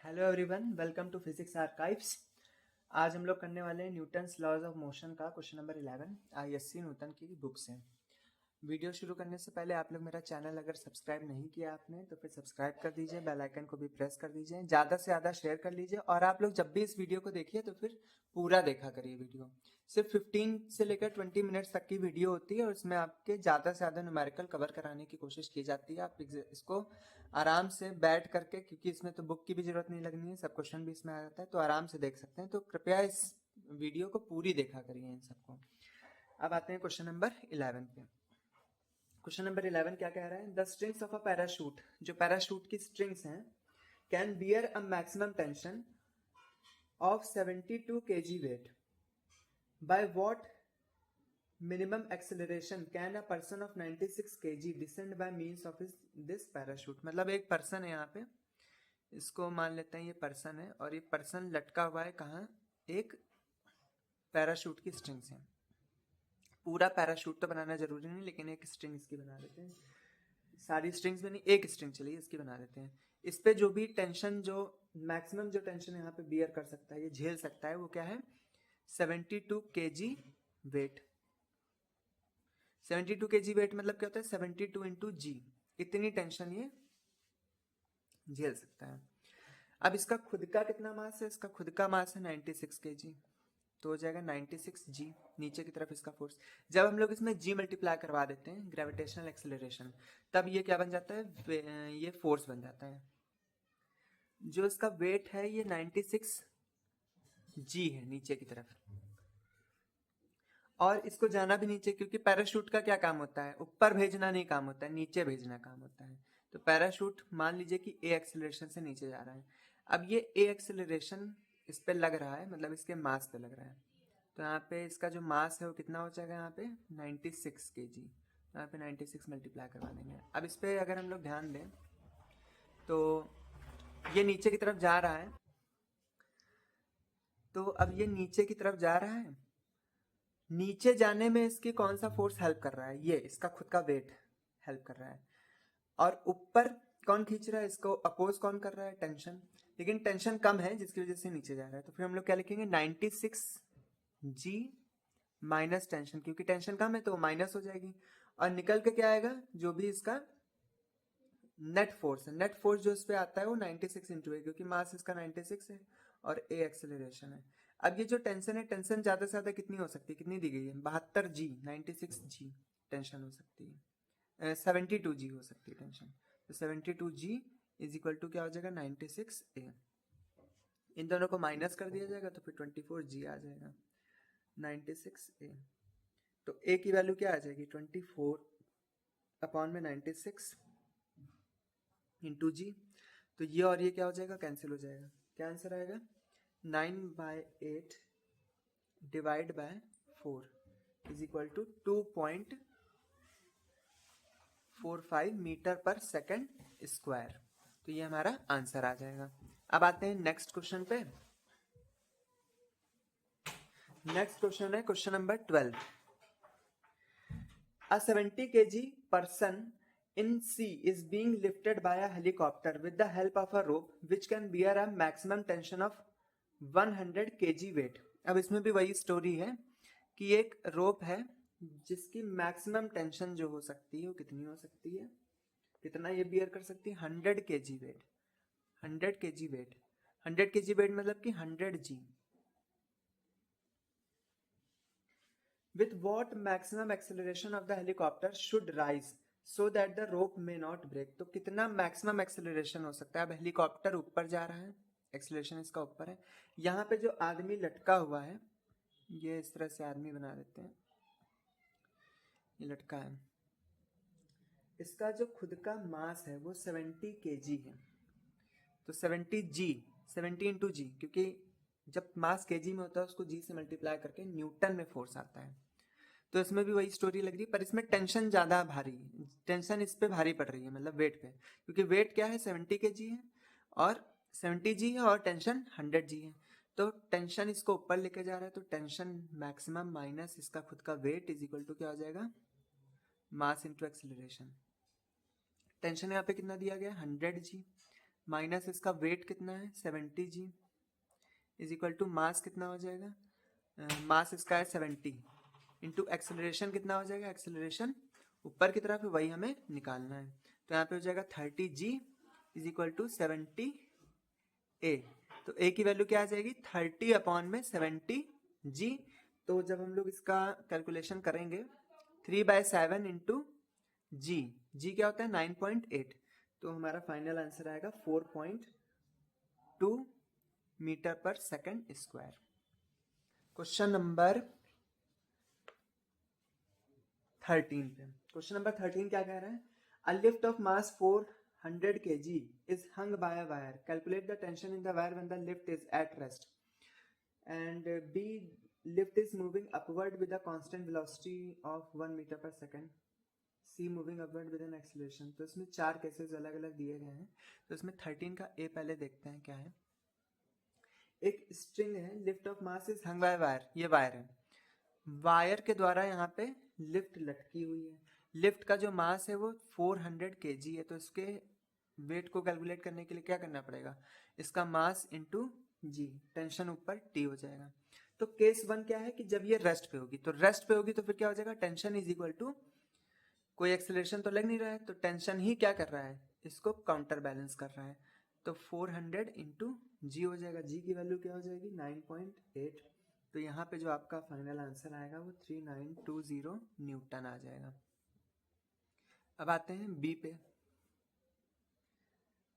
Hello everyone, welcome to physics archives. आज हम लोग करने वाले हैं न्यूटन्स लॉज ऑफ मोशन का क्वेश्चन नंबर 11 आईएससी न्यूटन की बुक से। वीडियो शुरू करने से पहले आप लोग मेरा चैनल अगर सब्सक्राइब नहीं किया आपने तो फिर सब्सक्राइब कर दीजिए, बेल आइकन को भी प्रेस कर दीजिए, ज़्यादा से ज़्यादा शेयर कर लीजिए। और आप लोग जब भी इस वीडियो को देखिए तो फिर पूरा देखा करिए। वीडियो सिर्फ 15 से लेकर 20 मिनट्स तक की वीडियो होती है और इसमें आपके ज़्यादा से ज़्यादा न्यूमेरिकल कवर कराने की कोशिश की जाती है। आप इसको आराम से बैठ करके, क्योंकि इसमें तो बुक की भी जरूरत नहीं लगनी है, सब क्वेश्चन भी इसमें आ जाता है, तो आराम से देख सकते हैं। तो कृपया इस वीडियो को पूरी देखा करिए इन सबको। अब आते हैं क्वेश्चन नंबर 11 पे। क्वेश्चन नंबर 11 क्या कह रहा है? The strings of a parachute, जो पैराशूट की स्ट्रिंग्स हैं, can bear a maximum tension of 72 kg weight. By what minimum acceleration can a person of 96 kg descend by means of this parachute. मतलब एक person है यहाँ पे, इसको मान लेते हैं ये पर्सन है और ये पर्सन लटका हुआ है कहाँ? एक पैराशूट की स्ट्रिंग से। पूरा पैराशूट तो बनाना जरूरी नहीं, लेकिन एक स्ट्रिंग इसकी बना लेते हैं। सारी स्ट्रिंग्स में नहीं, एक स्ट्रिंग चलिए इसकी बना लेते हैं। इस पे जो भी टेंशन, जो मैक्सिमम जो टेंशन यहाँ पे बियर कर सकता है, ये झेल सकता है, वो क्या है? 72 kg वेट। 72 kg वेट मतलब क्या होता है? 72 इंटू जी, इतनी टेंशन ये झेल सकता है। अब इसका खुद का कितना मास है? इसका खुद का मास है 96 kg, तो हो जाएगा 96 जी। नीचे की तरफ इसका फोर्स, जब हम लोग इसमें जी मल्टीप्लाई करवा देते हैं, ग्रेविटेशनल एक्सेलरेशन, तब ये क्या बन जाता है? ये फोर्स बन जाता है। जो इसका वेट है ये 96 जी है नीचे की तरफ, और इसको जाना भी नीचे, क्योंकि पैराशूट का क्या काम होता है? ऊपर भेजना नहीं काम होता है, नीचे भेजना काम होता है। तो पैराशूट मान लीजिए कि ए एक्सेलरेशन से नीचे जा रहा है। अब ये ए एक्सेलरेशन इस पे लग रहा है, मतलब इसके मास पे लग रहा है। तो यहाँ पे इसका जो मास है वो कितना हो जाएगा? यहाँ पे 96 kg। तो यहाँ पे 96 मल्टीप्लाई करवा देंगे। अब इस पे अगर हम लोग ध्यान दें तो ये नीचे की तरफ जा रहा है, तो अब ये नीचे की तरफ जा रहा है। नीचे जाने में इसकी कौन सा फोर्स हेल्प कर रहा है? ये इसका खुद का वेट हेल्प कर रहा है। और ऊपर कौन खींच रहा है इसको? अपोज कौन कर रहा है? टेंशन। लेकिन टेंशन कम है जिसकी वजह से नीचे जा रहा है। तो फिर हम लोग क्या लिखेंगे? 96 जी माइनस टेंशन, क्योंकि टेंशन कम है तो माइनस हो जाएगी। और निकल के क्या आएगा? जो भी इसका नेट फोर्स है, नेट फोर्स जो इस पे आता है वो 96 इंटू है, क्योंकि मास इसका 96 है और ए एक्सेलरेशन है। अब ये जो टेंशन है, टेंशन ज्यादा से ज्यादा कितनी हो सकती है? कितनी दी गई है? 72 जी, 96 जी टेंशन हो सकती है। 72 जी हो सकती है टेंशन। तो 72 जी इज इक्वल टू क्या हो जाएगा? 96 ए। इन दोनों को माइनस कर दिया जाएगा तो फिर 24 जी आ जाएगा। 96 ए, तो ए की वैल्यू क्या आ जाएगी? 24 अपॉन में 96 इंटू जी। तो ये और ये क्या हो जाएगा? कैंसिल हो जाएगा। क्या आंसर आएगा? 9/8 divide by 4 is equal to 2.45 metre per second square. तो ये हमारा आंसर आ जाएगा। अब आते हैं नेक्स्ट क्वेश्चन पे। नेक्स्ट क्वेश्चन है question number 12। A 70 kg person in sea is being lifted by a helicopter with the help of a rope which can bear a maximum tension of 100 kg weight। अब इसमें भी वही story है कि एक रोप है जिसकी मैक्सिमम टेंशन जो हो सकती है वो कितनी हो सकती है? कितना ये बियर कर सकती है? 100 kg weight. 100 kg weight, 100 kg weight मतलब कि 100 जी। With what maximum acceleration of the helicopter should rise so that the rope may not break। तो कितना मैक्सिमम एक्सेलरेशन हो सकता है? अब हेलीकॉप्टर ऊपर जा रहा है, एक्सेलरेशन इसका ऊपर है। यहाँ पे जो आदमी लटका हुआ है, ये इस तरह से आदमी बना देते हैं, ये लटका है, इसका जो खुद का मास है वो 70 kg है। तो 70 जी, 70 इंटू जी, क्योंकि जब मास केजी में होता है उसको जी से मल्टीप्लाई करके न्यूटन में फोर्स आता है। तो इसमें भी वही स्टोरी लग रही है, पर इसमें टेंशन ज्यादा भारी, टेंशन इस पे भारी पड़ रही है, मतलब वेट पे, क्योंकि वेट क्या है? 70 kg है और 70 जी है और टेंशन 100 जी है। तो टेंशन इसको ऊपर लेके जा रहा है, तो टेंशन मैक्सिमम माइनस इसका खुद का वेट इज इक्वल टू क्या हो जाएगा? मास इंटू एक्सेलरेशन। टेंशन यहाँ पे कितना दिया गया? 100 जी। माइनस इसका वेट कितना है 70g इज इक्वल टू मास कितना हो जाएगा, मास इसका है 70 इंटू एक्सेलरेशन कितना हो जाएगा, एक्सेलरेशन ऊपर की तरफ है, वही हमें निकालना है। तो यहाँ पे हो जाएगा 30g is equal to 70a। तो a की वैल्यू क्या आ जाएगी 30 अपॉन में 70g। तो जब हम लोग इसका कैलकुलेशन करेंगे 3/7 इंटू जी क्या होता है 9.8, तो हमारा फाइनल आंसर आएगा 4.2 metre per second square. Question number 13 पे, क्वेश्चन नंबर 13 क्या कह रहा है, a lift of mass 400 kg is hung by a wire, calculate the tension in the wire when the lift is at rest, and B lift is moving upward with a constant velocity of 1 meter per second, C moving upward with an acceleration। तो इसमें 4 cases अलग अलग दिए गए हैं। तो इसमें 13 का ए पहले देखते हैं क्या है। एक स्ट्रिंग है, lift of mass is hung by wire, ये वायर है, वायर के द्वारा यहाँ पे लिफ्ट लटकी हुई है। लिफ्ट का जो मास है वो 400 kg है, तो इसके वेट को कैलकुलेट करने के लिए क्या करना पड़ेगा, इसका मास इंटू जी, टेंशन ऊपर टी हो जाएगा। तो केस 1 क्या है कि जब ये रेस्ट पे होगी, तो रेस्ट पे होगी तो फिर क्या हो जाएगा, टेंशन इज इक्वल टू, कोई एक्सेलरेशन तो लग नहीं रहा है, तो टेंशन ही क्या कर रहा है, इसको काउंटर बैलेंस कर रहा है। तो 400 इंटू जी हो जाएगा, जी की वैल्यू क्या हो जाएगी 9.8। तो यहाँ पे जो आपका फाइनल आंसर आएगा वो 3920 न्यूटन आ जाएगा। अब आते हैं बी पे।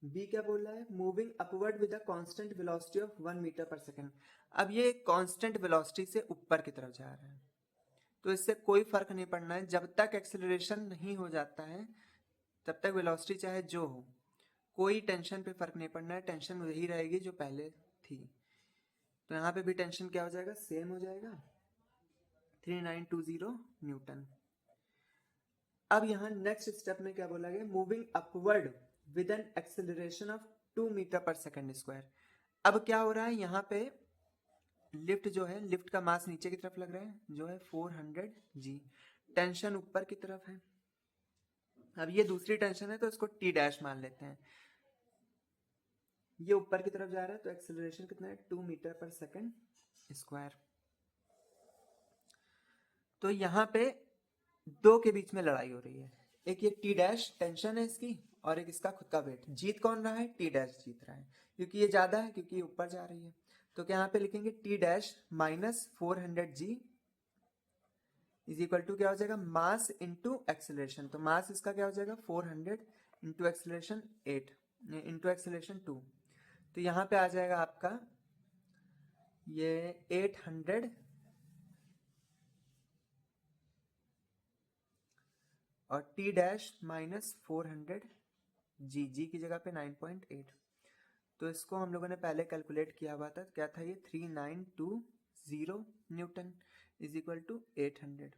बी क्या बोल रहा है, moving upward with a constant velocity of 1 metre per second. अब ये कांस्टेंट वेलोसिटी से ऊपर की तरफ जा रहा है, तो इससे कोई फर्क नहीं पड़ना है, जब तक एक्सेलरेशन नहीं हो जाता है तब तक वेलोसिटी चाहे जो हो, कोई टेंशन पे फर्क नहीं पड़ना है, टेंशन वही रहेगी जो पहले थी। तो यहाँ पे भी टेंशन क्या हो जाएगा, सेम हो जाएगा 3920 न्यूटन। अब यहाँ नेक्स्ट स्टेप में क्या बोला गया, moving upward with an acceleration of 2 metre per second square. अब क्या हो रहा है, यहाँ पे लिफ्ट जो है, लिफ्ट का मास नीचे की तरफ लग रहा है जो है 400g, टेंशन ऊपर की तरफ है। अब ये दूसरी टेंशन है तो इसको टी डैश मान लेते हैं, ये ऊपर की तरफ जा रहा है, तो एक्सेलरेशन कितना है 2 मीटर पर सेकंड स्क्वायर। तो यहाँ पे दो के बीच में लड़ाई हो रही है, एक ये टी डैश टेंशन है इसकी, और एक इसका खुद का वेट। जीत कौन रहा है, टी डैश जीत रहा है, क्योंकि ये ज्यादा है, क्योंकि ये ऊपर जा रही है। तो क्या यहाँ पे लिखेंगे T dash minus 400g is equal to क्या हो जाएगा, मास इंटू एक्सेलरेशन। तो मास इसका क्या हो जाएगा 400 इंटू एक्सेलरेशन 8 इंटू एक्सेलरेशन 2। तो यहाँ पे आ जाएगा आपका ये 800 और टी डैश माइनस 400 जी की जगह पे 9.8। तो इसको हम लोगों ने पहले कैलकुलेट किया हुआ था, क्या था ये 3920 न्यूटन इज इक्वल टू 800।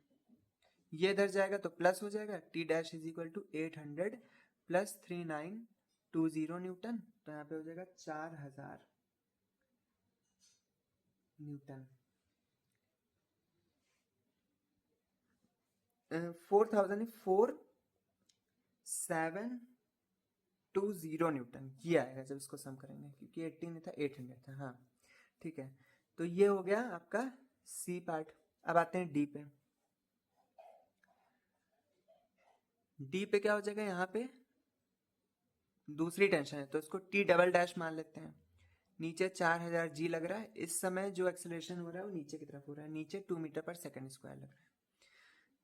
ये इधर जाएगा तो प्लस हो जाएगा, T dash is equal to 800 plus 3920 newton, तो यहाँ पे हो जाएगा 4000 न्यूटन। 4720 न्यूटन ये आएगा जब इसको सम करेंगे, क्योंकि 18 था 800 था। हाँ ठीक है, तो ये हो गया आपका सी पार्ट। अब आते हैं डी पे। डी पे क्या हो जाएगा, यहाँ पे दूसरी टेंशन है तो इसको टी डबल डैश मान लेते हैं। नीचे 4000g लग रहा है, इस समय जो एक्सेलरेशन हो रहा है वो नीचे की तरफ हो रहा है, नीचे 2 मीटर पर सेकंड स्क्वायर लग रहा है।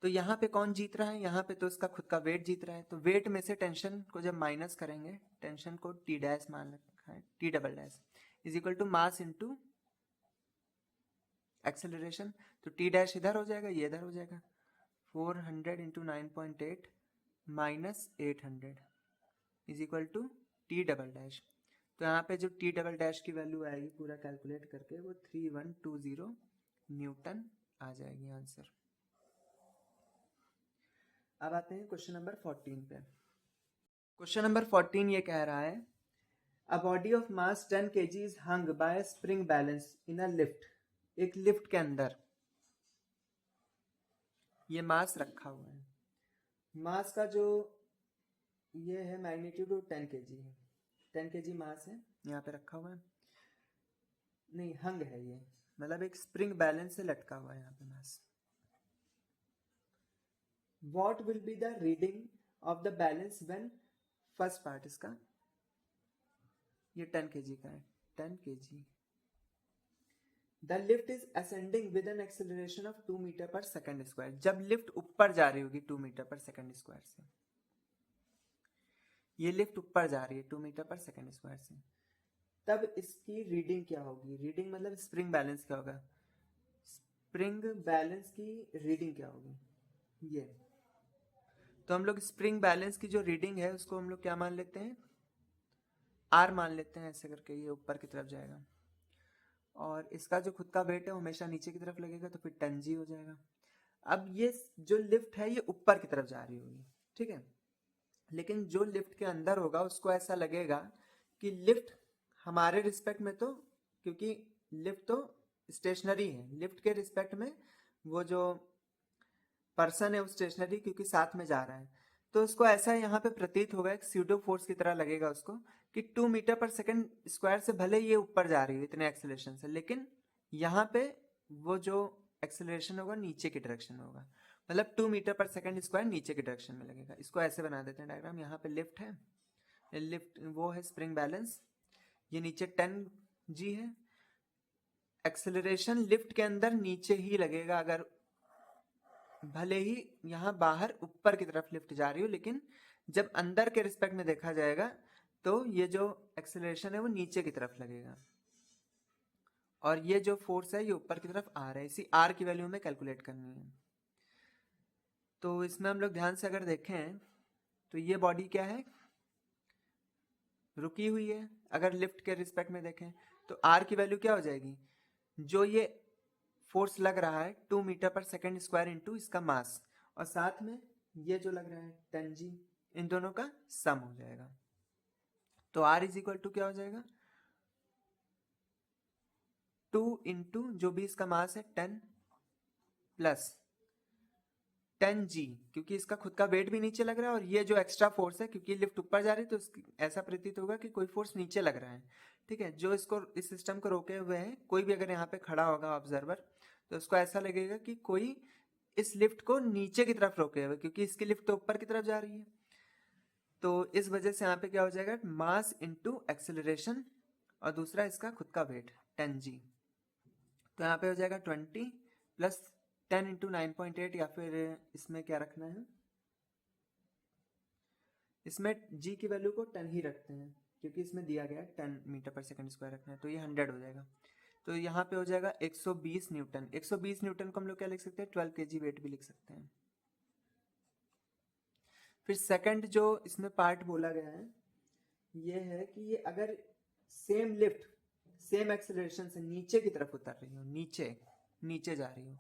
तो यहाँ पे कौन जीत रहा है, यहाँ पे तो इसका खुद का वेट जीत रहा है। तो वेट में से टेंशन को जब माइनस करेंगे, टेंशन को टी डैश मान रखा है, T double dash is equal to mass into acceleration. तो टी डैश इधर हो जाएगा, ये इधर हो जाएगा, 400 into 9.8 minus 800 is equal to T double dash. तो यहाँ पे जो टी डबल डैश की वैल्यू आएगी पूरा कैलकुलेट करके वो 3120 न्यूटन आ जाएगी आंसर। अब आते हैं क्वेश्चन नंबर 14 पे। क्वेश्चन नंबर 14 ये कह रहा है, a body of mass 10 kg is hung bye spring balance in a lift. एक लिफ्ट के अंदर ये मास रखा हुआ है, मास का जो ये है मैग्नीट्यूड 10 kg है, 10 kg मास है, यहाँ पे रखा हुआ है, नहीं हंग है ये, मतलब एक स्प्रिंग बैलेंस से लटका हुआ है यहाँ पे mass. What will be the reading of the balance when first part इसका, ये 10 kg का है, 10 kg। The lift is ascending with an acceleration of 2 metre per second square. जब लिफ्ट ऊपर जा रही होगी 2 मीटर पर सेकेंड स्क्वायर से, ये लिफ्ट ऊपर जा रही है 2 मीटर पर सेकेंड स्क्वायर से, तब इसकी रीडिंग क्या होगी? रीडिंग मतलब स्प्रिंग बैलेंस क्या होगा? स्प्रिंग बैलेंस की रीडिंग क्या होगी? ये तो हम लोग स्प्रिंग बैलेंस की जो रीडिंग है उसको हम लोग क्या मान लेते हैं? आर मान लेते हैं, ऐसे करके ये ऊपर की तरफ जाएगा, और इसका जो खुद का वेट है हमेशा नीचे की तरफ लगेगा, तो फिर 10 g हो जाएगा। अब ये जो लिफ्ट है ये ऊपर की तरफ जा रही होगी, ठीक है, लेकिन जो लिफ्ट के अंदर होगा उसको ऐसा लगेगा कि लिफ्ट हमारे रिस्पेक्ट में, तो क्योंकि लिफ्ट तो स्टेशनरी है, लिफ्ट के रिस्पेक्ट में वो जो पर्सन है वो स्टेशनरी, क्योंकि साथ में जा रहा है, तो उसको ऐसा यहाँ पे प्रतीत होगा, एक स्यूडो फोर्स की तरह लगेगा उसको कि 2 मीटर पर सेकेंड स्क्वायर से भले ये ऊपर जा रही है इतने एक्सेलरेशन से, लेकिन यहाँ पे वो जो एक्सेलरेशन होगा नीचे की डायरेक्शन में होगा, मतलब 2 मीटर पर सेकेंड स्क्वायर नीचे की डायरेक्शन में लगेगा। इसको ऐसे बना देते हैं डायग्राम, यहाँ पे लिफ्ट है, लिफ्ट वो है स्प्रिंग बैलेंस, ये नीचे 10 g है, एक्सेलरेशन लिफ्ट के अंदर नीचे ही लगेगा, अगर भले ही यहाँ बाहर ऊपर की तरफ लिफ्ट जा रही हो, लेकिन जब अंदर के रिस्पेक्ट में देखा जाएगा तो ये जो एक्सेलरेशन है वो नीचे की तरफ लगेगा, और ये जो फोर्स है ये ऊपर की तरफ आ रहा है। इसी आर की वैल्यू में कैलकुलेट करनी है। तो इसमें हम लोग ध्यान से अगर देखें तो ये बॉडी क्या है? रुकी हुई है। अगर लिफ्ट के रिस्पेक्ट में देखें तो आर की वैल्यू क्या हो जाएगी? जो ये फोर्स लग रहा है 2 metre per second square into इसका मास, और साथ में ये जो लग रहा है 10 g, इन दोनों का सम हो जाएगा। तो R इज इक्वल टू क्या हो जाएगा? 2 इंटू जो भी इसका मास है 10 प्लस 10 g, क्योंकि इसका खुद का वेट भी नीचे लग रहा है, और ये जो एक्स्ट्रा फोर्स है क्योंकि लिफ्ट ऊपर जा रही है तो ऐसा प्रतीत होगा कि कोई फोर्स नीचे लग रहा है, ठीक है, जो इसको इस सिस्टम को रोके हुए है। कोई भी अगर यहाँ पे खड़ा होगा ऑब्जर्वर तो उसको ऐसा लगेगा कि कोई इस लिफ्ट को नीचे की तरफ रोके हुए, क्योंकि इसकी लिफ्ट तो ऊपर की तरफ जा रही है। तो इस वजह से यहाँ पे क्या हो जाएगा? मास इंटू एक्सेलरेशन, और दूसरा इसका खुद का वेट 10 g, तो यहाँ पे हो जाएगा 20 प्लस 10 इंटू 9.8, या फिर इसमें क्या रखना है, इसमें g की वैल्यू को 10 ही रखते हैं क्योंकि इसमें दिया गया है 10 मीटर पर सेकंड स्क्वायर रखना है, तो ये 100 हो जाएगा। तो यहाँ पे हो जाएगा 120 न्यूटन। 120 न्यूटन को हम लोग क्या लिख सकते हैं? 12 kg वेट भी लिख सकते हैं। फिर सेकंड जो इसमें पार्ट बोला गया है ये है कि ये अगर सेम लिफ्ट सेम एक्सेलरेशन से नीचे की तरफ उतर रही हो, नीचे नीचे जा रही हो,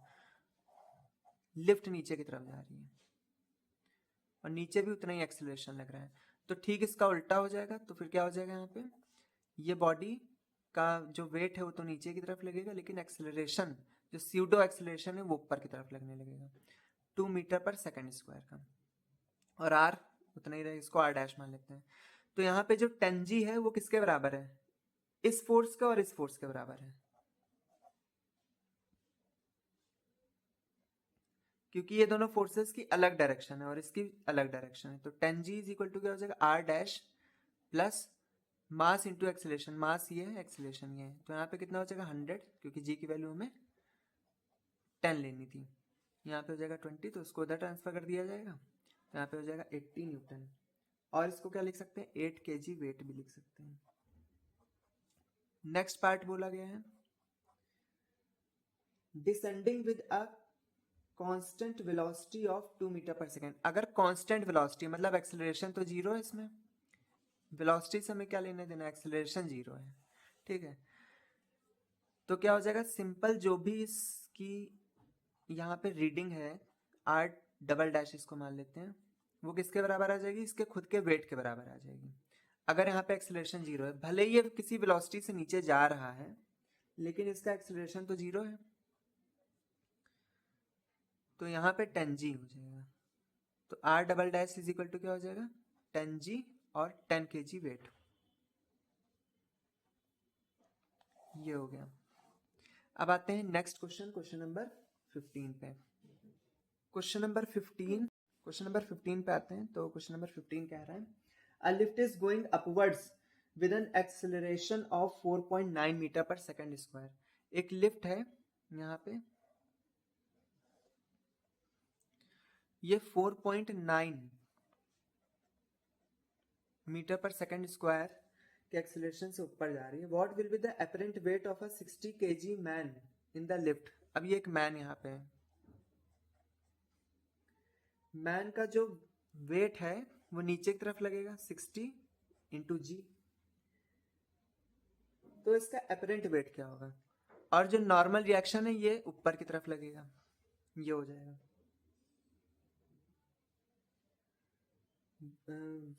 लिफ्ट नीचे की तरफ जा रही है और नीचे भी उतना ही एक्सेलरेशन लग रहा है, तो ठीक इसका उल्टा हो जाएगा। तो फिर क्या हो जाएगा? यहाँ पे ये बॉडी का जो वेट है वो तो नीचे की तरफ लगेगा, लेकिन एक्सेलरेशन जो स्यूडो एक्सेलरेशन है वो ऊपर की तरफ लगने लगेगा 2 मीटर पर सेकेंड स्क्वायर का, और आर उतना ही रहे, इसको आर डैश मान लेते हैं। तो यहाँ पे जो 10 g है वो किसके बराबर है? इस फोर्स का और इस फोर्स के बराबर है, क्योंकि ये दोनों फोर्सेस की अलग डायरेक्शन है और इसकी अलग डायरेक्शन है। तो 10 g इज इक्वल टू क्या हो जाएगा? R dash plus mass into acceleration, mass ये है, एक्सेलेरेशन ये है, तो यहाँ पे कितना हो जाएगा? 100, क्योंकि g की वैल्यू हमें 10 लेनी थी। यहाँ पे हो जाएगा 20, तो उसको उधर ट्रांसफर कर दिया जाएगा, तो यहाँ पे हो जाएगा 80 न्यूटन, और इसको क्या लिख सकते हैं? 8 kg वेट भी लिख सकते हैं। नेक्स्ट पार्ट बोला गया है descending with a constant velocity of 2 metre per second. अगर कांस्टेंट वेलोसिटी मतलब एक्सेलरेशन तो जीरो है, इसमें वेलोसिटी से हमें क्या लेने देना? एक्सेलरेशन जीरो है, ठीक है। तो क्या हो जाएगा? सिंपल जो भी इसकी यहाँ पे रीडिंग है आर डबल डैश इसको मान लेते हैं, वो किसके बराबर आ जाएगी? इसके खुद के वेट के बराबर आ जाएगी। अगर यहाँ पे एक्सेलरेशन जीरो है, भले ही ये किसी वेलोसिटी से नीचे जा रहा है लेकिन इसका एक्सेलरेशन तो जीरो है, तो यहाँ पे 10 g हो जाएगा। तो R double dash is equal to क्या हो जाएगा? 10 g और 10 kg वेट। ये हो गया। अब आते हैं नेक्स्ट क्वेश्चन नंबर 15 पे। क्वेश्चन नंबर 15 पे आते हैं। तो क्वेश्चन नंबर 15 कह रहा है a lift is going upwards with an acceleration of 4.9 metre per second square. एक लिफ्ट है यहाँ पे, ये 4.9 मीटर पर सेकंड स्क्वायर के एक्सेलरेशन से ऊपर जा रही है। What will be the apparent weight of a 60 kg man in the lift. अब ये एक मैन यहाँ पे है, मैन का जो वेट है वो नीचे की तरफ लगेगा 60 इंटू जी। तो इसका अपरेंट वेट क्या होगा, और जो नॉर्मल रिएक्शन है ये ऊपर की तरफ लगेगा, ये हो जाएगा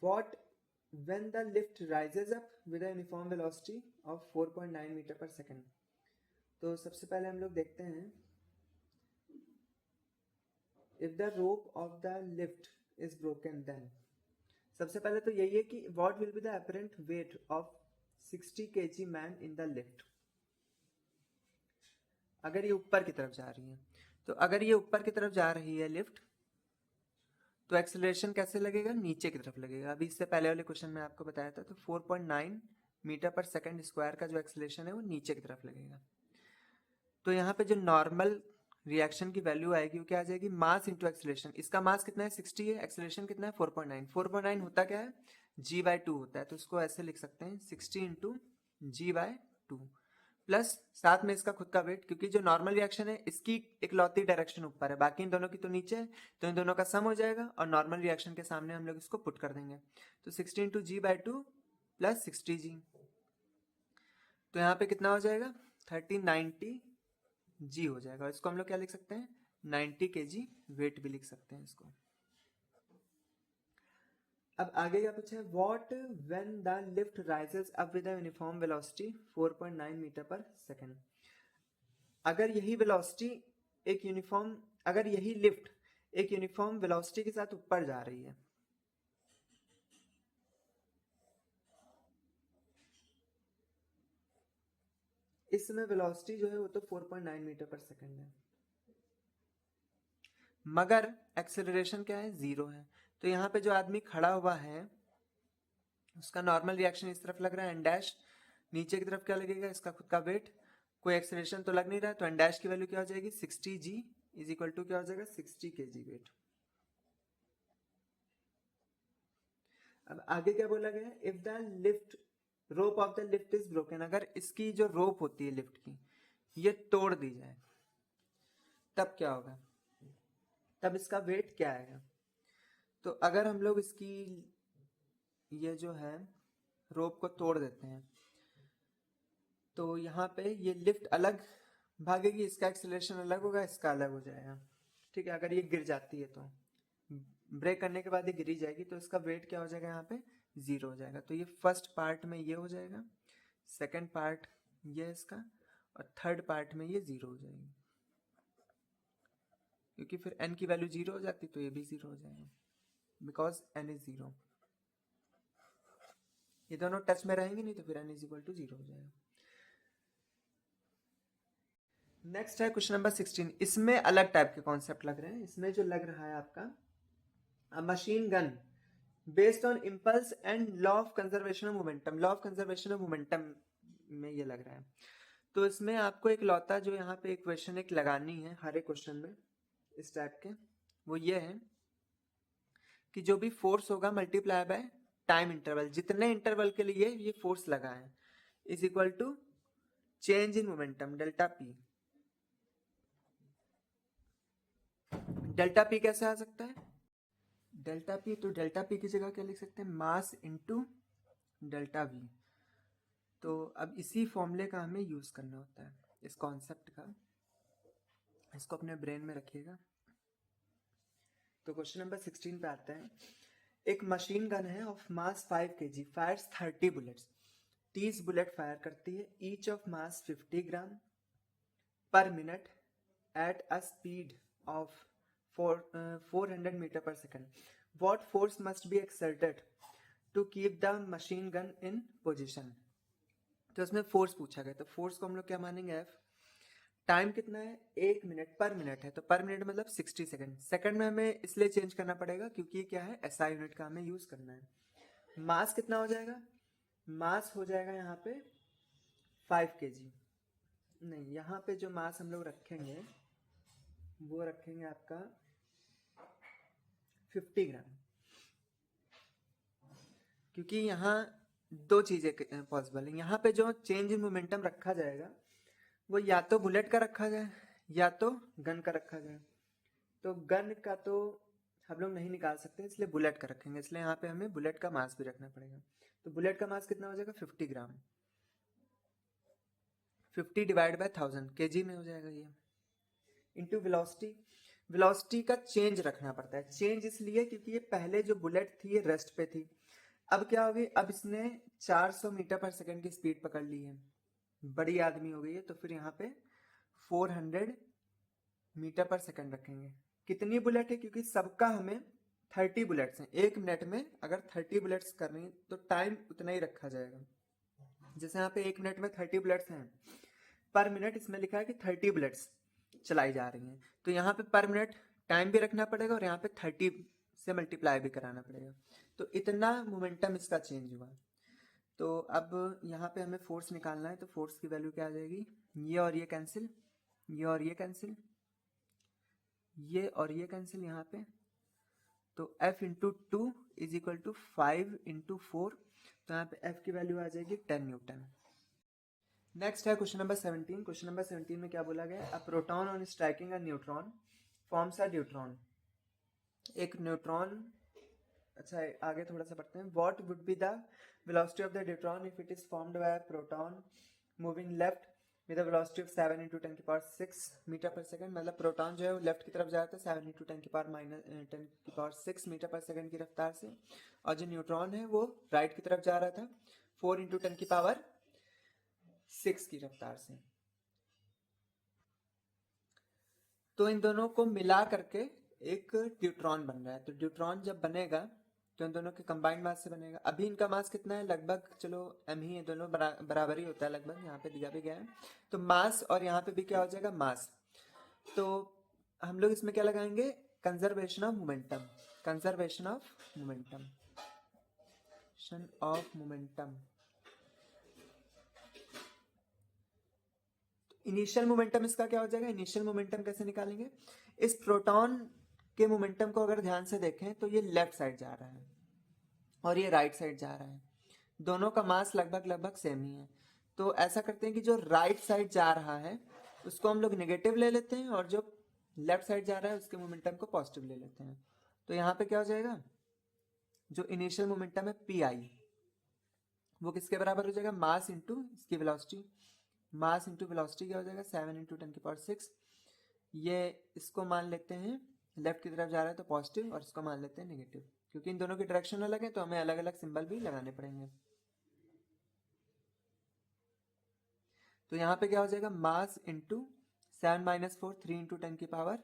what when the lift rises up with a uniform velocity of 4.9 meter per second। तो सबसे पहले हम लोग देखते हैं if the rope of the lift is broken then। सबसे पहले तो यही है कि what will be the apparent weight of 60 kg man in the lift। अगर ये ऊपर की तरफ जा रही है, तो अगर ये ऊपर की तरफ जा रही है लिफ्ट, तो एक्सेलरेशन कैसे लगेगा, नीचे की तरफ लगेगा। अभी इससे पहले वाले क्वेश्चन में आपको बताया था, तो 4.9 मीटर पर सेकंड स्क्वायर का जो एक्सेलरेशन है वो नीचे की तरफ लगेगा। तो यहाँ पे जो नॉर्मल रिएक्शन की वैल्यू आएगी वो क्या आ जाएगी, मास इंटू एक्सेलरेशन। इसका मास कितना है 60 है, एक्सेलरेशन कितना है 4.9। 4.9 होता क्या है, g/2 होता है। तो इसको ऐसे लिख सकते हैं 60 इंटू g/2 प्लस साथ में इसका खुद का वेट, क्योंकि जो नॉर्मल रिएक्शन है इसकी इकलौती डायरेक्शन ऊपर है, बाकी इन दोनों की तो नीचे है, तो इन दोनों का सम हो जाएगा और नॉर्मल रिएक्शन के सामने हम लोग इसको पुट कर देंगे। तो 60 इंटू g/2 प्लस 60g, तो यहाँ पे कितना हो जाएगा 1390 जी हो जाएगा। इसको हम लोग क्या लिख सकते हैं 90 kg वेट भी लिख सकते हैं इसको। अब आगे क्या पूछा है, what when the lift rises up with a uniform velocity 4.9 metre per second. अगर यही वेलोसिटी एक यूनिफॉर्म, अगर यही लिफ्ट एक यूनिफॉर्म वेलोसिटी के साथ ऊपर जा रही है, इस समय वेलोसिटी जो है वो तो 4.9 मीटर पर सेकंड है, मगर एक्सेलरेशन क्या है 0 है। तो यहाँ पे जो आदमी खड़ा हुआ है उसका नॉर्मल रिएक्शन इस तरफ लग रहा है, एन डैश नीचे की तरफ क्या लगेगा, इसका खुद का वेट, कोई एक्सेलरेशन तो लग नहीं रहा है, तो एन डैश की वैल्यू क्या हो जाएगी 60g इज इक्वल टू क्या हो जाएगा 60 kg वेट। अब आगे क्या बोला गया, if the lift rope of the lift is broken. अगर इसकी जो रोप होती है लिफ्ट की ये तोड़ दी जाए तब क्या होगा, तब इसका वेट क्या आएगा। तो अगर हम लोग इसकी ये जो है रोप को तोड़ देते हैं, तो यहाँ पे ये लिफ्ट अलग भागेगी, इसका एक्सेलरेशन अलग होगा, इसका अलग हो जाएगा। ठीक है, अगर ये गिर जाती है तो ब्रेक करने के बाद ये गिरी जाएगी, तो इसका वेट क्या हो जाएगा यहाँ पे 0 हो जाएगा। तो ये फर्स्ट पार्ट में ये हो जाएगा, सेकंड पार्ट ये इसका, और थर्ड पार्ट में ये 0 हो जाएगी, क्योंकि फिर n की वैल्यू 0 हो जाती तो ये भी 0 हो जाएगा, बिकॉज n इज 0। ये दोनों टच में रहेंगे नहीं तो फिर n इज इक्वल टू 0 हो जाएगा। नेक्स्ट है क्वेश्चन नंबर 16। इसमें अलग टाइप के कॉन्सेप्ट लग रहे हैं। इसमें जो लग रहा है आपका machine gun based on impulse and law of conservation of momentum. Law of conservation of momentum में ये लग रहा है। तो इसमें आपको एक लौता जो यहाँ पे इक्वेशन एक लगानी है हर एक क्वेश्चन में इस टाइप के, वो ये है कि जो भी फोर्स होगा मल्टीप्लाई बाय टाइम इंटरवल, जितने इंटरवल के लिए ये फोर्स लगा है, is equal to change in momentum delta P. Delta P कैसे आ सकता है, डेल्टा पी, तो डेल्टा पी की जगह क्या लिख सकते हैं, मास इनटू डेल्टा वी। तो अब इसी फॉर्मूले का हमें यूज करना होता है, इस कॉन्सेप्ट का, इसको अपने ब्रेन में रखिएगा। तो क्वेश्चन नंबर 16 पे आते हैं। एक मशीन गन है of mass 5 kg, fires 30 bullets. 30 bullet fire करती है, each of mass 50 gram per minute at a speed of 400 metre per second. What force must be exerted to keep the machine gun in position? तो उसमें force पूछा गया, तो force को हम लोग क्या मानेंगे एफ। टाइम कितना है 1 मिनट पर मिनट है, तो पर मिनट मतलब 60 सेकंड। सेकंड में हमें इसलिए चेंज करना पड़ेगा क्योंकि ये क्या है एसआई यूनिट का हमें यूज करना है। मास कितना हो जाएगा, मास हो जाएगा यहाँ पे 5 kg। नहीं, यहाँ पे जो मास हम लोग रखेंगे वो रखेंगे आपका 50 ग्राम, क्योंकि यहाँ दो चीजें पॉसिबल है। यहाँ पे जो चेंज इन मोमेंटम रखा जाएगा वो या तो बुलेट का रखा जाए या तो गन का रखा जाए। तो गन का तो हम लोग नहीं निकाल सकते, इसलिए बुलेट का रखेंगे, इसलिए यहाँ पे हमें बुलेट का मास भी रखना पड़ेगा। तो बुलेट का मास कितना हो जाएगा 50 ग्राम। 50 डिवाइड बाय 1000 केजी में हो जाएगा ये, इंटू वेलोसिटी। वेलोसिटी का चेंज रखना पड़ता है, चेंज इसलिए क्योंकि ये पहले जो बुलेट थी ये रेस्ट पे थी, अब क्या हो गई, अब इसने 400 मीटर पर सेकंड की स्पीड पकड़ ली है, बड़ी आदमी हो गई है, तो फिर यहाँ पे 400 मीटर पर सेकंड रखेंगे। कितनी बुलेट है, क्योंकि सबका हमें 30 बुलेट्स हैं, 1 मिनट में अगर 30 बुलेट्स करनी है तो टाइम उतना ही रखा जाएगा। जैसे यहाँ पे 1 मिनट में 30 बुलेट्स हैं, पर मिनट इसमें लिखा है कि 30 बुलेट्स चलाई जा रही हैं, तो यहाँ पे पर मिनट टाइम भी रखना पड़ेगा और यहाँ पे 30 से मल्टीप्लाई भी कराना पड़ेगा। तो इतना मोमेंटम इसका चेंज हुआ। तो अब यहाँ पे हमें फोर्स निकालना है, तो फोर्स की वैल्यू क्या आ जाएगी, ये और ये कैंसिल, ये और ये कैंसिल, ये और ये कैंसिल यहाँ पे, तो F into 2 is equal to 5 into 4, तो यहाँ पे F की वैल्यू आ जाएगी 10 न्यूटन। नेक्स्ट है क्वेश्चन नंबर 17। क्वेश्चन नंबर 17 में क्या बोला गया, a proton on striking a neutron forms a deuteron. एक न्यूट्रॉन, अच्छा आगे थोड़ा सा पढ़ते हैं। What would be the velocity of the deuteron if it is formed by a proton moving left with a velocity of 7 into 10 की power 6 metre per second. मतलब proton जो है वो लेफ्ट की तरफ जा रहा था 7 इंटू 10 की पावर -10 की पावर 6 मीटर पर सेकंड की रफ्तार से, और जो न्यूट्रॉन है वो राइट की तरफ जा रहा था 4 इंटू 10 की पावर 6 की रफ्तार से। तो इन दोनों को मिला करके एक ड्यूट्रॉन बन रहा है। तो ड्यूट्रॉन जब बनेगा तो इन दोनों के कंबाइंड मास से बनेगा। अभी इनका मास कितना है, लगभग चलो m ही है, दोनों बराबर ही होता है लगभग, यहाँ पे दिया भी गया है। तो मास और यहाँ पे भी क्या हो जाएगा मास, तो हम लोग इसमें क्या लगाएंगे, conservation of momentum, conservation of momentum, of momentum. Initial momentum इसका क्या हो जाएगा, इनिशियल मोमेंटम कैसे निकालेंगे, इस प्रोटॉन के मोमेंटम को अगर ध्यान से देखें तो ये लेफ्ट साइड जा रहा है और ये राइट साइड जा रहा है, दोनों का मास लगभग लगभग सेम ही है। तो ऐसा करते हैं कि जो राइट साइड जा रहा है उसको हम लोग नेगेटिव ले लेते हैं और जो लेफ्ट साइड जा रहा है उसके मोमेंटम को पॉजिटिव ले लेते हैं। तो यहाँ पे क्या हो जाएगा, जो इनिशियल मोमेंटम है पी आई वो किसके बराबर हो जाएगा, मास इंटू इसकी वेलोसिटी, मास इंटू वेलोसिटी क्या हो जाएगा 7 इंटू 10 की पावर 6। ये इसको मान लेते हैं लेफ्ट की तरफ जा रहा है तो पॉजिटिव, और इसको मान लेते हैं नेगेटिव, क्योंकि इन दोनों की डायरेक्शन अलग है तो हमें अलग अलग सिंबल भी लगाने पड़ेंगे। तो यहाँ पे क्या हो जाएगा, मास इंटू 7 माइनस 4 3 इंटू 10 की power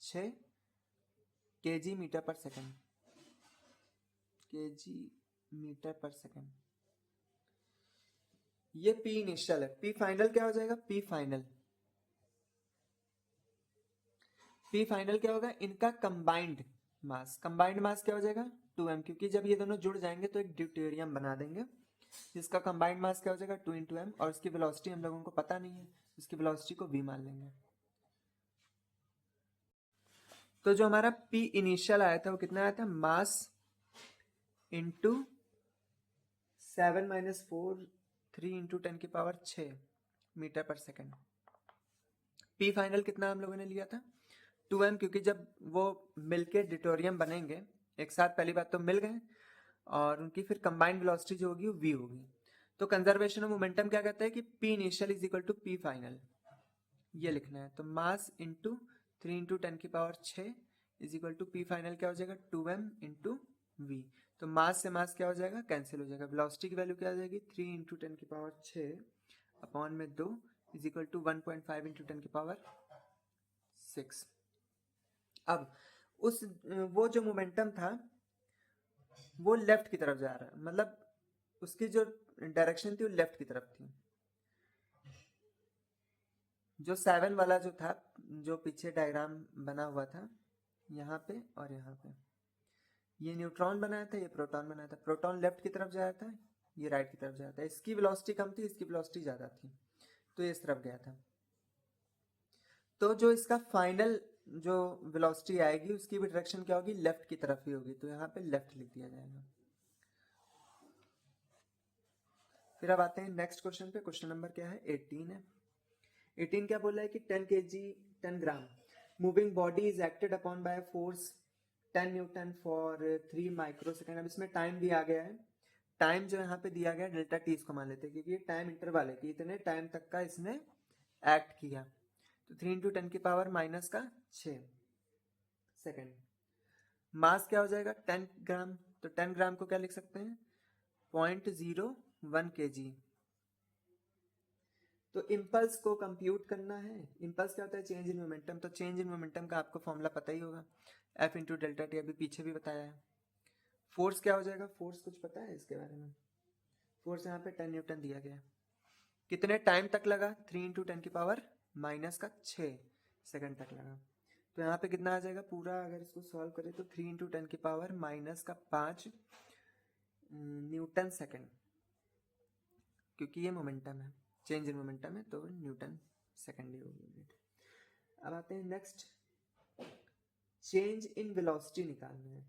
6 kg metre per second, kg metre per second. ये P इनिशियल है, P फाइनल क्या हो जाएगा, P फाइनल, P फाइनल क्या होगा, इनका कंबाइंड मास, कंबाइंड मास क्या हो जाएगा 2m, क्योंकि जब ये दोनों जुड़ जाएंगे तो एक ड्यूटेरियम बना देंगे जिसका कंबाइंड मास क्या हो जाएगा 2 इंटू एम, और इसकी वेलोसिटी हम लोगों को पता नहीं है, इसकी वेलोसिटी को v मान लेंगे। तो जो हमारा P इनिशियल आया था वो कितना आया था, मास इंटू 7 माइनस 4 3 इंटू 10 की power 6 metre per second. P final कितना हम लोगों ने लिया था 2m, क्योंकि जब वो मिलके ड्यूटेरियम बनेंगे एक साथ, पहली बात तो मिल गए और उनकी फिर कंबाइंड वेलोसिटी जो होगी वो v होगी। तो कंजर्वेशन ऑफ मोमेंटम क्या कहता है कि P initial is equal to P final, ये लिखना है। तो मास इंटू 3 इंटू 10 की power 6 is equal to P final क्या हो जाएगा 2m इंटू v। तो मास से मास क्या हो जाएगा, कैंसिल हो जाएगा। वेलोसिटी की वैल्यू क्या आ जाएगी 3 इंटू 10 की पावर 6 अपॉन में 2 इज इक्वल टू 1.5 इंटू 10 की पावर 6। अब उस वो जो मोमेंटम था वो लेफ्ट की तरफ जा रहा है, मतलब उसकी जो डायरेक्शन थी वो लेफ्ट की तरफ थी, जो 7 वाला जो था, जो पीछे डायग्राम बना हुआ था यहाँ पे और यहाँ पे, ये न्यूट्रॉन बनाया था, ये प्रोटॉन बनाया था। प्रोटॉन लेफ्ट की तरफ जाया था, ये राइट की तरफ जाया था। इसकी वेलोसिटी कम थी, इसकी वेलोसिटी ज़्यादा थी, तो ये इस तरफ गया था। तो जो इसका फाइनल जो वेलोसिटी आएगी उसकी भी डायरेक्शन क्या होगी, लेफ्ट की तरफ ही होगी, तो यहाँ पे लेफ्ट लिख दिया जाएगा। फिर अब आते हैं नेक्स्ट क्वेश्चन पे। क्वेश्चन नंबर क्या है, 18 है। 18 क्या बोला है कि 10 kg 10 gram moving body is acted upon by force 10 Newton for 3 micro second. अब इसमें टाइम भी आ गया है। टाइम जो यहाँ पे दिया गया डेल्टा टी इसको मान लेते हैं, क्योंकि ये टाइम इंटरवल है कि इतने टाइम तक का इसने एक्ट किया। तो 3 इंटू 10 की पावर माइनस का 6 सेकेंड। मास क्या हो जाएगा, 10 ग्राम, तो 10 ग्राम को क्या लिख सकते हैं, 0.01 kg। तो इम्पल्स को कंप्यूट करना है। इम्पल्स क्या होता है, चेंज इन मोमेंटम। तो चेंज इन मोमेंटम का आपको फॉर्मूला पता ही होगा, F इंटू डेल्टा टी, अभी पीछे भी बताया है। फोर्स क्या हो जाएगा, फोर्स कुछ पता है इसके बारे में। फोर्स यहाँ पे 10 न्यूटन दिया गया है। कितने टाइम तक लगा, 3 इंटू 10 की पावर माइनस का 6 सेकंड तक लगा। तो यहाँ पे कितना आ जाएगा पूरा, अगर इसको सॉल्व करें तो 3 इंटू 10 की पावर माइनस का 5 न्यूटन सेकंड, क्योंकि ये मोमेंटम है, चेंज इन मोमेंटम है, तो न्यूटन सेकंड ही होगी। अब आते हैं नेक्स्ट, चेंज इन वेलोसिटी निकालना है।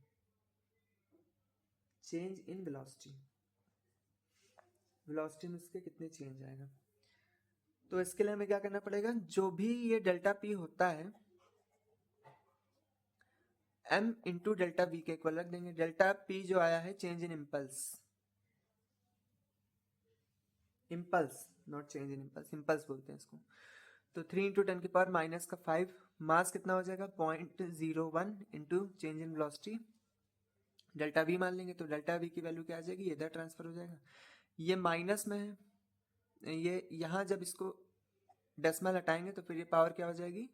चेंज इन वेलोसिटी, वेलोसिटी में इसके कितने चेंज आएगा। तो इसके लिए हमें क्या करना पड़ेगा, जो भी ये डेल्टा पी होता है m इंटू डेल्टा वी के इक्वल रख देंगे। डेल्टा पी जो आया है change in impulse, impulse not change in impulse, impulse बोलते हैं इसको। तो 3 इंटू 10 की पावर माइनस का 5, मास कितना हो जाएगा 0.01 into change in velocity, delta we मान लेंगे। तो डेल्टा वी की वैल्यू क्या आ जाएगी, इधर ट्रांसफर हो जाएगा। ये माइनस में है, ये यहाँ जब इसको डेसिमल हटाएंगे तो फिर ये पावर क्या हो जाएगी,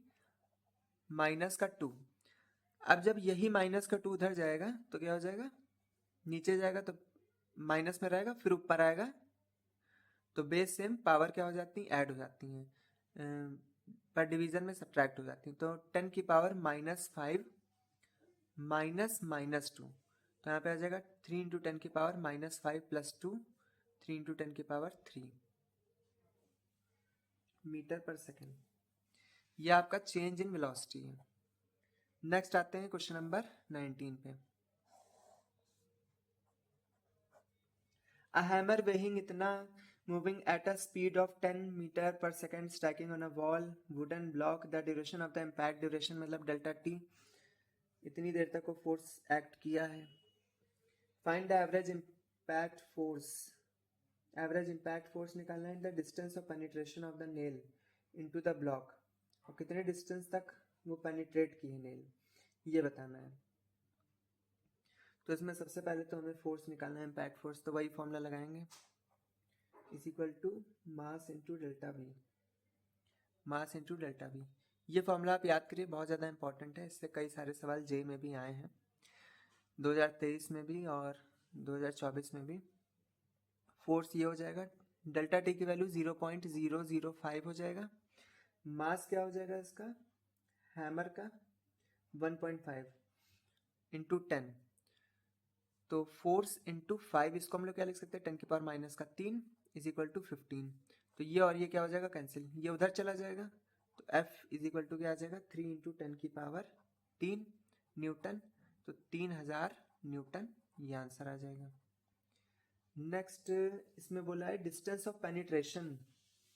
माइनस का 2। अब जब यही माइनस का 2 उधर जाएगा तो क्या हो जाएगा, नीचे जाएगा तो माइनस में रहेगा, फिर ऊपर आएगा तो बेस सेम, पावर क्या हो जाती है, ऐड हो जाती हैं, पर डिवीजन में सब्ट्रैक्ट हो जाती हैं। तो 10 की पावर -5 माइनस -2, तो यहाँ पे आ जाएगा 3 इंटू 10 की पावर -5 प्लस 2, 3 इंटू 10 की पावर 3 मीटर पर सेकेंड। ये आपका चेंज इन वेलोसिटी है। नेक्स्ट आते हैं क्वेश्चन नंबर 19 पे। A hammer weighing इतना moving at a speed of 10 meter per second striking on a wall wooden block, the duration of the impact, duration मतलब delta T, इतनी देर तक वो force act किया है। Find the average impact force, average impact force निकालना है। The distance of penetration of the nail into the block, और कितने डिस्टेंस तक वो पेनिट्रेट की है नेल, ये बताना है। तो इसमें सबसे पहले तो हमें फोर्स निकालना है, इम्पैक्ट फोर्स। तो वही फॉर्मूला लगाएंगे, is equal to mass into delta V, mass into delta V. ये फॉर्मूला आप याद करिए, बहुत ज़्यादा इंपॉर्टेंट है। इससे कई सारे सवाल जे में भी आए हैं, 2023 में भी और 2024 में भी। फोर्स ये हो जाएगा, डेल्टा टी की वैल्यू 0.005 हो जाएगा। मास क्या हो जाएगा इसका, हैमर का 1.5 इंटू 10, तो फोर्स इंटू 5, इसको हम लोग क्या लिख सकते हैं, 10 की पावर माइनस का 3 इज इक्वल टू 15। तो ये और ये क्या हो जाएगा, कैंसिल, ये उधर चला जाएगा। तो F इज इक्वल टू क्या आ जाएगा, 3 इंटू 10 की पावर 3 न्यूटन, तो 3000 न्यूटन, ये आंसर आ जाएगा। नेक्स्ट इसमें बोला है distance of penetration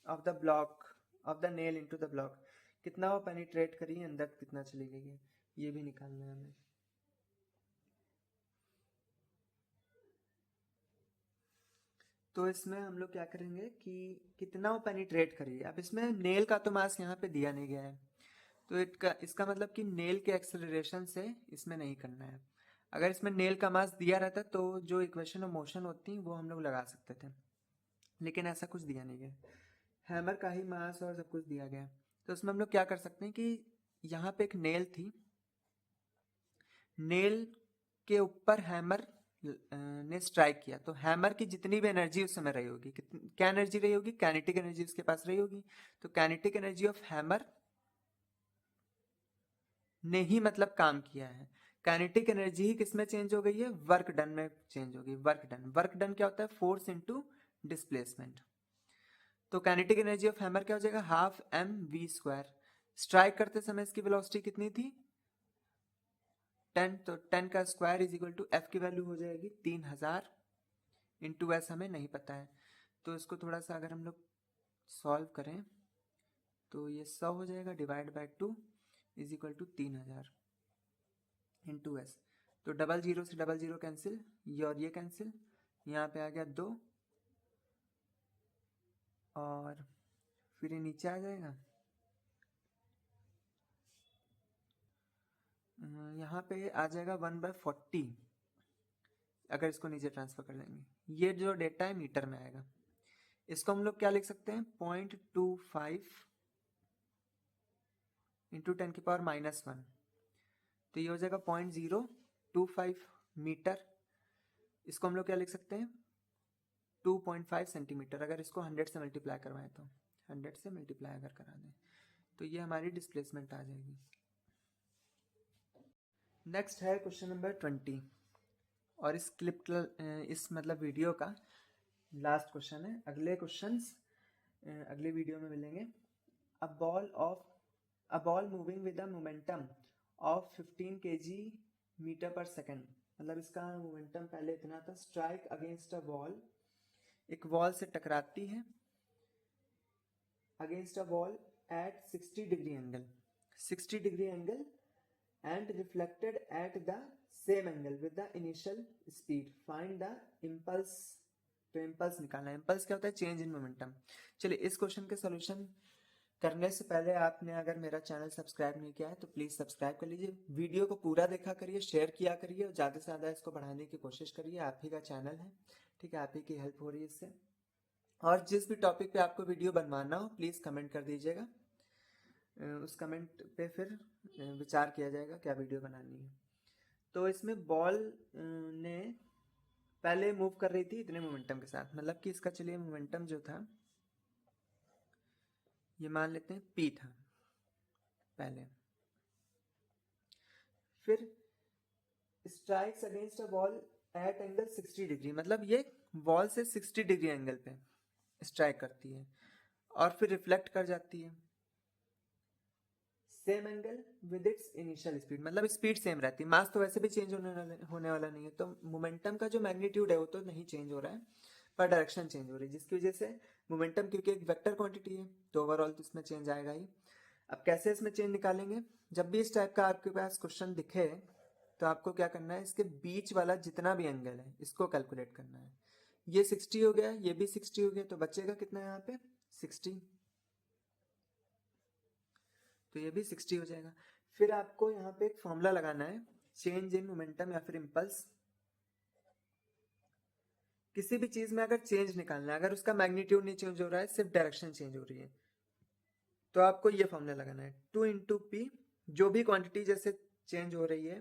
of the block of the nail into the block, कितना वो पेनिट्रेट करी है, अंदर कितना चली गई है, ये भी निकालना है हमें। तो इसमें हम लोग क्या करेंगे कि कितना वो पेनिट्रेट करिए। अब इसमें नेल का तो मास यहाँ पे दिया नहीं गया है, तो इसका मतलब कि नेल के एक्सेलरेशन से इसमें नहीं करना है। अगर इसमें नेल का मास दिया रहता तो जो इक्वेशन ऑफ मोशन होती वो हम लोग लगा सकते थे, लेकिन ऐसा कुछ दिया नहीं गया। हैमर का ही मास और सब कुछ दिया गया। तो उसमें हम लोग क्या कर सकते हैं कि यहाँ पे एक नेल थी, नेल के ऊपर हैमर ने स्ट्राइक किया, तो हैमर की जितनी भी एनर्जी उस समय रही होगी, क्या एनर्जी रही होगी, काइनेटिक एनर्जी उसके पास रही होगी। तो काइनेटिक एनर्जी ऑफ हैमर ने ही मतलब काम किया है। काइनेटिक एनर्जी ही किसमें चेंज हो गई है, वर्क डन में चेंज हो गई। वर्क डन क्या होता है, फोर्स इनटू डिस्प्लेसमेंट। तो काइनेटिक एनर्जी ऑफ हैमर क्या हो जाएगा, half M V square. Strike करते समय इसकी वेलोसिटी कितनी थी, 10, तो 10 का square is equal to F की वैल्यू हो जाएगी 3000 इंटू एस, हमें नहीं पता है। तो इसको थोड़ा सा अगर हम लोग सॉल्व करें तो ये 100 हो जाएगा, divide by 2 is equal to 3000 into S. तो डबल जीरो से डबल जीरो कैंसिल, ये और ये कैंसिल, यहाँ पे आ गया 2 और फिर ये नीचे आ जाएगा। यहाँ पे आ जाएगा 1/40, अगर इसको नीचे ट्रांसफर कर देंगे। ये जो डेटा है मीटर में आएगा। इसको हम लोग क्या लिख सकते हैं, 0.25 इंटू 10⁻⁻1, तो ये हो जाएगा 0.025 मीटर। इसको हम लोग क्या लिख सकते हैं, 2.5 सेंटीमीटर। अगर इसको 100 से मल्टीप्लाई करवाएं तो 100 से मल्टीप्लाई अगर करा दें तो ये हमारी डिस्प्लेसमेंट आ जाएगी। नेक्स्ट है क्वेश्चन नंबर 20, और इस इस मतलब वीडियो का लास्ट क्वेश्चन है। अगले क्वेश्चंस अगले वीडियो में मिलेंगे। A ball moving with the momentum of 15 kg metre per second, मतलब इसका मोमेंटम पहले इतना था। स्ट्राइक अगेंस्ट अ वॉल, एक वॉल से टकराती है against a wall at 60 degree angle, 60 degree angle and reflected at the same angle with the initial speed. Find the impulse. तो इम्पल्स निकालना है। इम्पल्स क्या होता है, चेंज इन मोमेंटम। चलिए इस क्वेश्चन के सॉल्यूशन करने से पहले आपने अगर मेरा चैनल सब्सक्राइब नहीं किया है तो प्लीज़ सब्सक्राइब कर लीजिए। वीडियो को पूरा देखा करिए, शेयर किया करिए और ज़्यादा से ज़्यादा इसको बढ़ाने की कोशिश करिए। आप ही का चैनल है, ठीक है, आप ही की हेल्प हो रही है इससे। और जिस भी टॉपिक पे आपको वीडियो बनवाना हो प्लीज़ कमेंट कर दीजिएगा, उस कमेंट पे फिर विचार किया जाएगा क्या वीडियो बनानी है। तो इसमें बॉल ने पहले मूव कर रही थी इतने मोमेंटम के साथ, मतलब कि इसका चलिए मोमेंटम जो था ये मान लेते हैं p था पहले। फिर strikes against a wall eight angle 60 degree, मतलब ये वॉल से 60 डिग्री एंगल पे स्ट्राइक करती है और फिर रिफ्लेक्ट कर जाती है same angle with its initial speed, मतलब स्पीड सेम रहती है। मास तो वैसे भी चेंज होने वाला नहीं है, तो मोमेंटम का जो मैग्नीट्यूड है वो तो नहीं चेंज हो रहा है, पर डायरेक्शन चेंज हो रही है, जिसकी वजह से मोमेंटम, क्योंकि एक वेक्टर क्वांटिटी है तो ओवरऑल तो इसमें चेंज आएगा ही। अब कैसे इसमें चेंज निकालेंगे, जब भी इस टाइप का आपके पास क्वेश्चन दिखे तो आपको क्या करना है, इसके बीच वाला जितना भी एंगल है इसको कैलकुलेट करना है। ये 60 हो गया, ये भी 60 हो गया, तो बचेगा कितना यहाँ पे 60, तो ये भी 60 हो जाएगा। फिर आपको यहाँ पे एक फॉर्मूला लगाना है, चेंज इन मोमेंटम या फिर इम्पल्स। किसी भी चीज में अगर चेंज निकालना है, अगर उसका मैग्नीट्यूड नहीं चेंज हो रहा है, सिर्फ डायरेक्शन चेंज हो रही है, तो आपको ये फॉर्मूला लगाना है 2 इंटू पी। जो भी क्वांटिटी जैसे चेंज हो रही है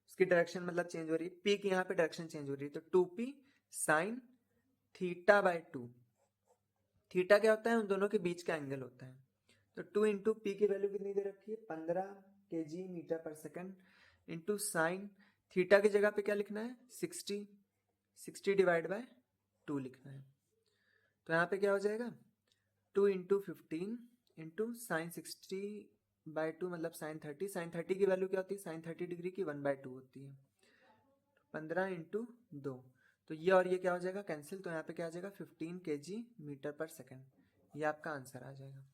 उसकी डायरेक्शन मतलब चेंज हो रही है, पी की यहाँ पे डायरेक्शन चेंज हो रही है, तो 2p sine theta by 2। Theta क्या होता है, उन दोनों के बीच का एंगल होता है। तो 2 इंटू पी की वैल्यू कितनी दे रखी है, 15 kg metre per second into sine theta की जगह पे क्या लिखना है 60, 60 डिवाइड बाय 2 लिखना है। तो यहाँ पे क्या हो जाएगा 2 इंटू 15 इंटू साइन 60/2 मतलब साइन 30। साइन 30 की वैल्यू क्या होती है, साइन 30 डिग्री की 1/2 होती है। 15 इंटू 2, तो ये और ये क्या हो जाएगा कैंसिल, तो यहाँ पे क्या आ जाएगा 15 kg मीटर पर सेकेंड। ये आपका आंसर आ जाएगा।